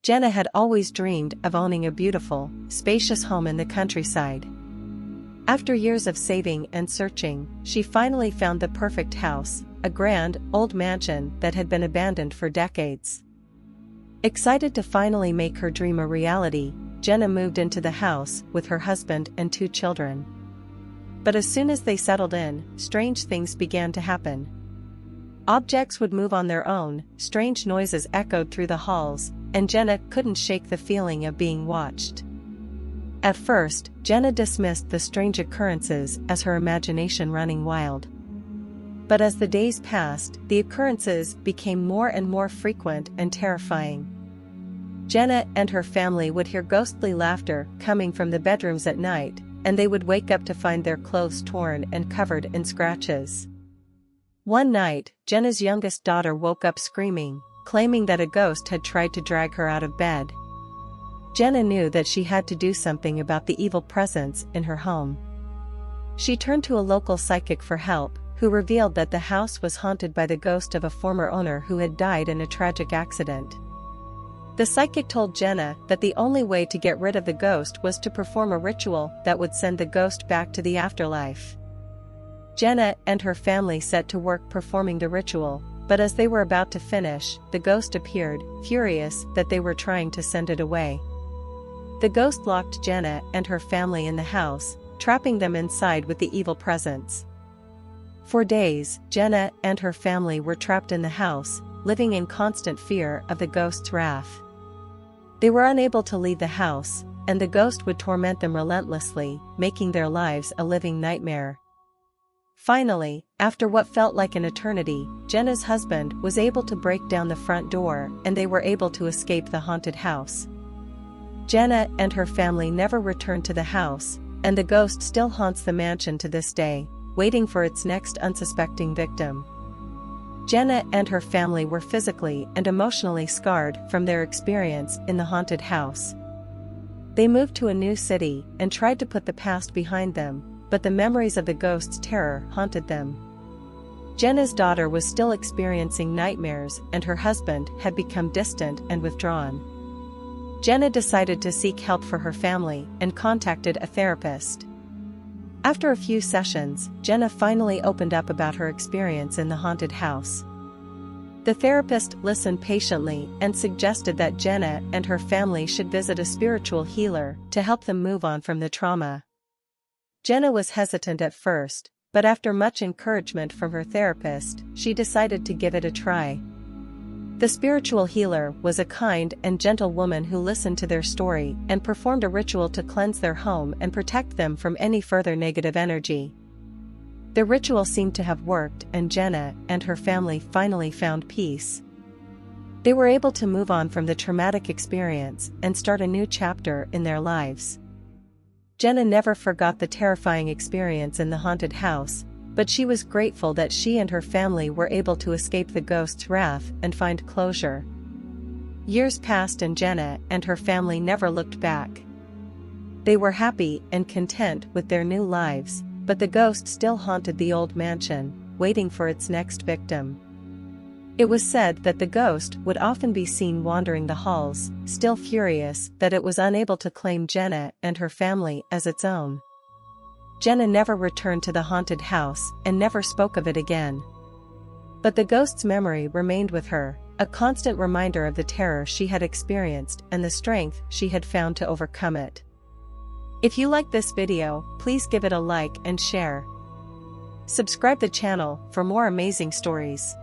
Jenna had always dreamed of owning a beautiful, spacious home in the countryside. After years of saving and searching, she finally found the perfect house, a grand, old mansion that had been abandoned for decades. Excited to finally make her dream a reality, Jenna moved into the house with her husband and 2 children. But as soon as they settled in, strange things began to happen. Objects would move on their own, strange noises echoed through the halls, and Jenna couldn't shake the feeling of being watched. At first, Jenna dismissed the strange occurrences as her imagination running wild. But as the days passed, the occurrences became more and more frequent and terrifying. Jenna and her family would hear ghostly laughter coming from the bedrooms at night, and they would wake up to find their clothes torn and covered in scratches. One night, Jenna's youngest daughter woke up screaming, claiming that a ghost had tried to drag her out of bed. Jenna knew that she had to do something about the evil presence in her home. She turned to a local psychic for help, who revealed that the house was haunted by the ghost of a former owner who had died in a tragic accident. The psychic told Jenna that the only way to get rid of the ghost was to perform a ritual that would send the ghost back to the afterlife. Jenna and her family set to work performing the ritual, but as they were about to finish, the ghost appeared, furious that they were trying to send it away. The ghost locked Jenna and her family in the house, trapping them inside with the evil presence. For days, Jenna and her family were trapped in the house, living in constant fear of the ghost's wrath. They were unable to leave the house, and the ghost would torment them relentlessly, making their lives a living nightmare. Finally, after what felt like an eternity, Jenna's husband was able to break down the front door, and they were able to escape the haunted house. Jenna and her family never returned to the house, and the ghost still haunts the mansion to this day, waiting for its next unsuspecting victim. Jenna and her family were physically and emotionally scarred from their experience in the haunted house. They moved to a new city and tried to put the past behind them, but the memories of the ghost's terror haunted them. Jenna's daughter was still experiencing nightmares, and her husband had become distant and withdrawn. Jenna decided to seek help for her family and contacted a therapist. After a few sessions, Jenna finally opened up about her experience in the haunted house. The therapist listened patiently and suggested that Jenna and her family should visit a spiritual healer to help them move on from the trauma. Jenna was hesitant at first, but after much encouragement from her therapist, she decided to give it a try. The spiritual healer was a kind and gentle woman who listened to their story and performed a ritual to cleanse their home and protect them from any further negative energy. The ritual seemed to have worked, and Jenna and her family finally found peace. They were able to move on from the traumatic experience and start a new chapter in their lives. Jenna never forgot the terrifying experience in the haunted house, but she was grateful that she and her family were able to escape the ghost's wrath and find closure. Years passed, and Jenna and her family never looked back. They were happy and content with their new lives, but the ghost still haunted the old mansion, waiting for its next victim. It was said that the ghost would often be seen wandering the halls, still furious that it was unable to claim Jenna and her family as its own. Jenna never returned to the haunted house and never spoke of it again. But the ghost's memory remained with her, a constant reminder of the terror she had experienced and the strength she had found to overcome it. If you like this video, please give it a like and share. Subscribe the channel for more amazing stories.